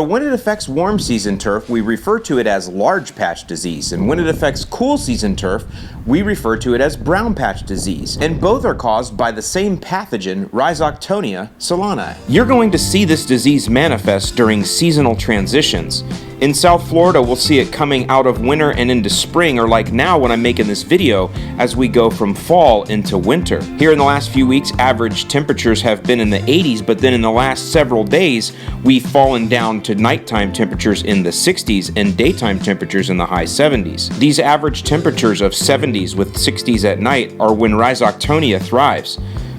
So when it affects warm season turf, we refer to it as large patch disease, and when it affects cool season turf, we refer to it as brown patch disease, and both are caused by the same pathogen, rhizoctonia solani. You're going to see this disease manifest during seasonal transitions. In South Florida, we'll see it coming out of winter and into spring, or like now when I'm making this video, as we go from fall into winter. Here in the last few weeks, average temperatures have been in the 80s, but then in the last several days, we've fallen down to nighttime temperatures in the 60s and daytime temperatures in the high 70s. These average temperatures of 70s with 60s at night are when rhizoctonia thrives.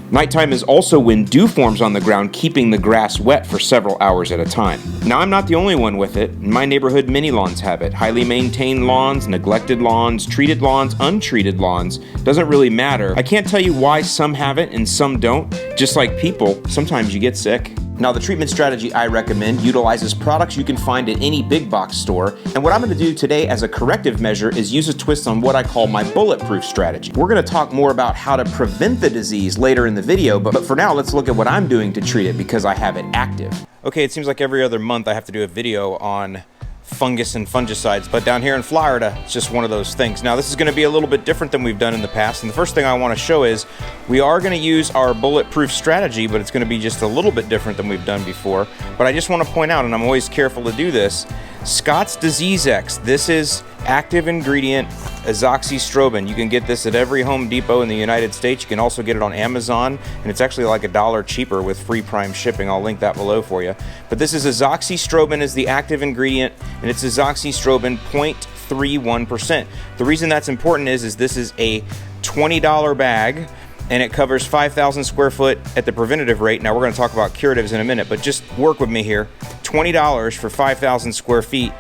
Nighttime is also when dew forms on the ground, keeping the grass wet for several hours at a time. Now, I'm not the only one with it. In my neighborhood, many lawns have it. Highly maintained lawns, neglected lawns, treated lawns, untreated lawns. Doesn't really matter. I can't tell you why some have it and some don't. Just like people, sometimes you get sick. Now, the treatment strategy I recommend utilizes products you can find at any big box store, and what I'm going to do today as a corrective measure is use a twist on what I call my bulletproof strategy. We're going to talk more about how to prevent the disease later in the video, but for now, let's look at what I'm doing to treat it because I have it active. Okay, it seems like every other month I have to do a video on fungus and fungicides, but down here in Florida, it's just one of those things. Now, this is going to be a little bit different than we've done in the past, and the first thing I want to show is we are going to use our bulletproof strategy, but it's going to be just a little bit different than we've done before. But I just want to point out, and I'm always careful to do this, Scott's Disease X. This is active ingredient azoxystrobin. You can get this at every Home Depot in the United States. You can also get it on Amazon, and it's actually like $1 cheaper with free prime shipping. I'll link that below for you. But this is azoxystrobin is the active ingredient, and it's azoxystrobin 0.31%. The reason that's important is this is a $20 bag, and it covers 5,000 square foot at the preventative rate. Now, we're going to talk about curatives in a minute, but just work with me here. $20 for 5,000 square feet.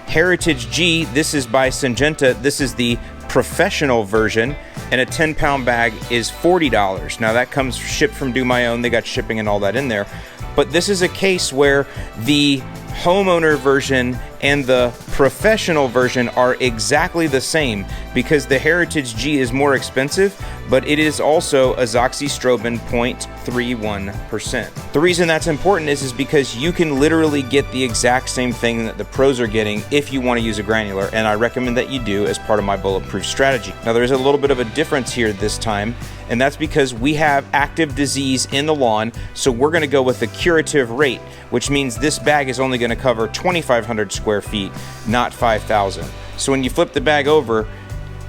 Heritage G, this is by Syngenta. This is the professional version, and a 10-pound bag is $40. Now, that comes shipped from Do My Own. They got shipping and all that in there. But this is a case where the homeowner version and the professional version are exactly the same because the Heritage G is more expensive, but it is also azoxystrobin 0.31%. The reason that's important is because you can literally get the exact same thing that the pros are getting if you want to use a granular, and I recommend that you do as part of my bulletproof strategy. Now, there's a little bit of a difference here this time, and that's because we have active disease in the lawn, so we're going to go with the curative rate, which means this bag is only going to cover 2,500 square feet, not 5,000. So when you flip the bag over,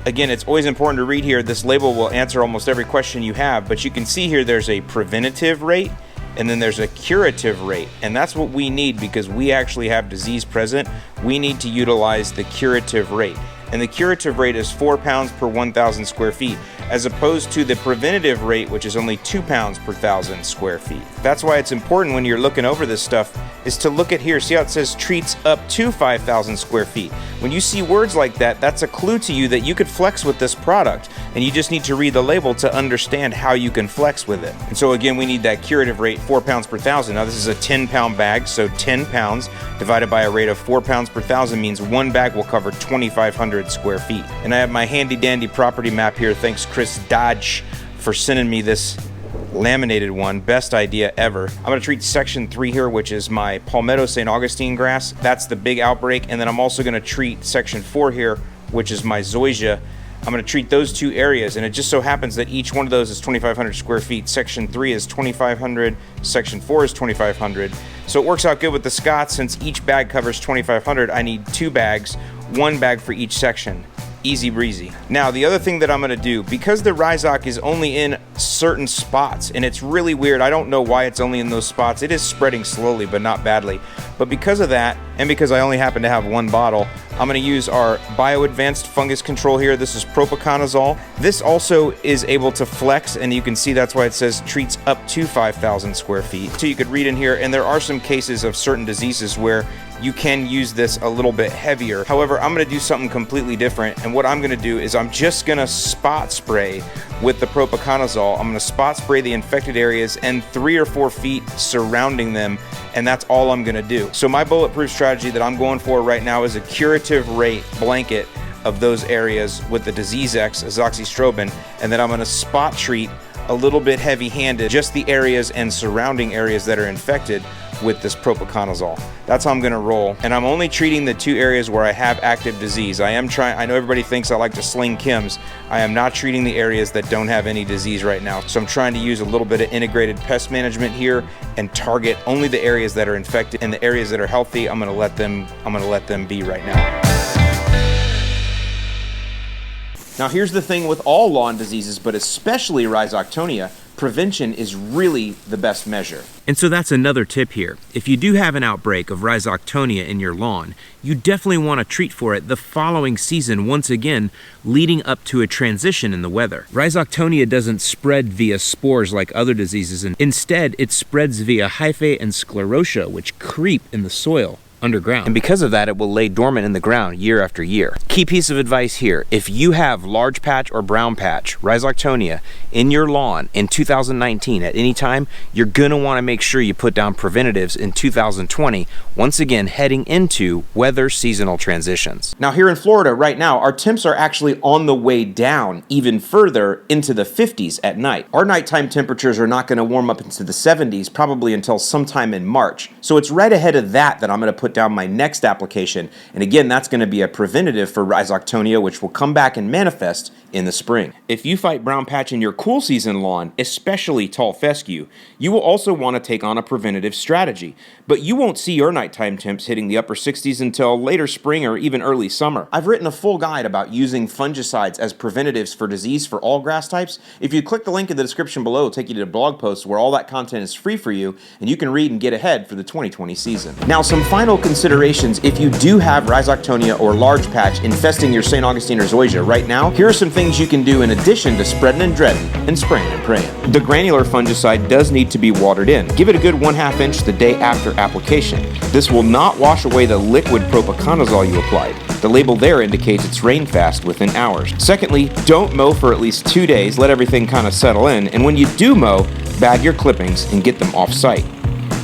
again, it's always important to read here. This label will answer almost every question you have, but you can see here there's a preventative rate and then there's a curative rate, and that's what we need because we actually have disease present. We need to utilize the curative rate, and the curative rate is 4 pounds per 1,000 square feet, as opposed to the preventative rate, which is only 2 pounds per 1,000 square feet. That's why it's important when you're looking over this stuff is to look at here. See how it says treats up to 5,000 square feet. When you see words like that, that's a clue to you that you could flex with this product, and you just need to read the label to understand how you can flex with it. And so again, we need that curative rate, 4 pounds per 1,000. Now, this is a 10-pound bag, so 10 pounds divided by a rate of 4 pounds per 1,000 means one bag will cover 2,500 square feet. And I have my handy-dandy property map here. Thanks, Chris Dodge, for sending me this laminated one. Best idea ever. I'm going to treat section 3 here, which is my palmetto St. Augustine grass. That's the big outbreak. And then I'm also going to treat section 4 here, which is my zoysia. I'm going to treat those two areas, and it just so happens that each one of those is 2,500 square feet. Section 3 is 2,500, section 4 is 2,500. So it works out good with the Scotts. Since each bag covers 2,500, I need 2 bags, 1 bag for each section. Easy breezy. Now, the other thing that I'm going to do, because the rhizoc is only in certain spots, and it's really weird, I don't know why it's only in those spots. It is spreading slowly, but not badly. But because of that, and because I only happen to have 1 bottle, I'm going to use our bio-advanced fungus control here. This is propiconazole. This also is able to flex, and you can see that's why it says treats up to 5,000 square feet. So you could read in here, and there are some cases of certain diseases where you can use this a little bit heavier. However, I'm going to do something completely different, and what I'm going to do is I'm just going to spot spray with the propiconazole. I'm going to spot spray the infected areas and 3 or 4 feet surrounding them, and that's all I'm going to do. So my bulletproof strategy that I'm going for right now is a curative rate blanket of those areas with the Disease X azoxystrobin, and then I'm going to spot treat a little bit heavy-handed just the areas and surrounding areas that are infected with this propiconazole. That's how I'm gonna roll. And I'm only treating the 2 areas where I have active disease. I know everybody thinks I like to sling chems. I am not treating the areas that don't have any disease right now. So I'm trying to use a little bit of integrated pest management here and target only the areas that are infected, and the areas that are healthy, I'm gonna let them be right now. Now here's the thing with all lawn diseases, but especially rhizoctonia, prevention is really the best measure. And so that's another tip here. If you do have an outbreak of rhizoctonia in your lawn, you definitely want to treat for it the following season, once again, leading up to a transition in the weather. Rhizoctonia doesn't spread via spores like other diseases, and instead it spreads via hyphae and sclerotia, which creep in the soil underground. And because of that, it will lay dormant in the ground year after year. Key piece of advice here: if you have large patch or brown patch rhizoctonia in your lawn in 2019 at any time, you're gonna wanna make sure you put down preventatives in 2020, once again heading into weather seasonal transitions. Now here in Florida right now, our temps are actually on the way down even further into the 50s at night. Our nighttime temperatures are not gonna warm up into the 70s probably until sometime in March. So it's right ahead of that I'm gonna put down my next application. And again, that's going to be a preventative for rhizoctonia, which will come back and manifest in the spring. If you fight brown patch in your cool season lawn, especially tall fescue, you will also want to take on a preventative strategy. But you won't see your nighttime temps hitting the upper 60s until later spring or even early summer. I've written a full guide about using fungicides as preventatives for disease for all grass types. If you click the link in the description below, it'll take you to blog posts where all that content is free for you, and you can read and get ahead for the 2020 season. Now, some final considerations if you do have rhizoctonia or large patch infesting your St. Augustine or Zoysia right now. Here are some things you can do in addition to spreading and dreading and spraying and praying. The granular fungicide does need to be watered in. Give it a good 1/2 inch the day after application. This will not wash away the liquid propiconazole you applied. The label there indicates it's rain fast within hours. Secondly, don't mow for at least 2 days. Let everything kind of settle in. And when you do mow, bag your clippings and get them off site.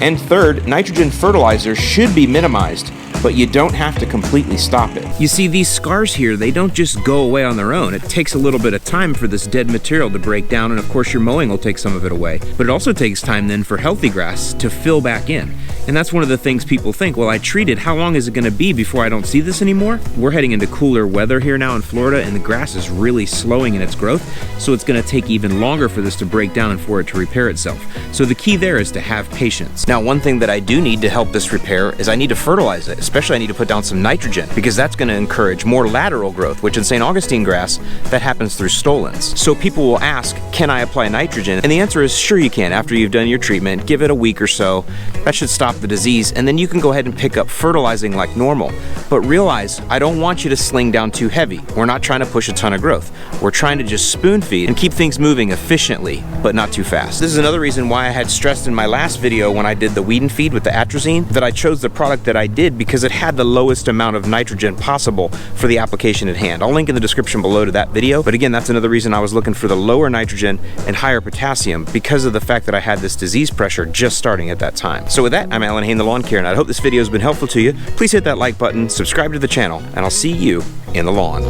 And third, nitrogen fertilizer should be minimized, but you don't have to completely stop it. You see, these scars here, they don't just go away on their own. It takes a little bit of time for this dead material to break down, and of course your mowing will take some of it away. But it also takes time then for healthy grass to fill back in. And that's one of the things people think, well, I treated, how long is it gonna be before I don't see this anymore? We're heading into cooler weather here now in Florida, and the grass is really slowing in its growth, so it's gonna take even longer for this to break down and for it to repair itself. So the key there is to have patience. Now, one thing that I do need to help this repair is I need to fertilize it. Especially I need to put down some nitrogen, because that's going to encourage more lateral growth, which in St. Augustine grass, that happens through stolons. So people will ask, can I apply nitrogen? And the answer is sure you can. After you've done your treatment, give it a week or so. That should stop the disease, and then you can go ahead and pick up fertilizing like normal. But realize, I don't want you to sling down too heavy. We're not trying to push a ton of growth. We're trying to just spoon feed and keep things moving efficiently, but not too fast. This is another reason why I had stressed in my last video when I did the weed and feed with the atrazine that I chose the product that I did because it had the lowest amount of nitrogen possible for the application at hand. I'll link in the description below to that video, but again, that's another reason I was looking for the lower nitrogen and higher potassium, because of the fact that I had this disease pressure just starting at that time. So with that, I'm Alan Hain, the Lawn Care, and I hope this video has been helpful to you. Please hit that like button, subscribe to the channel, and I'll see you in the lawn.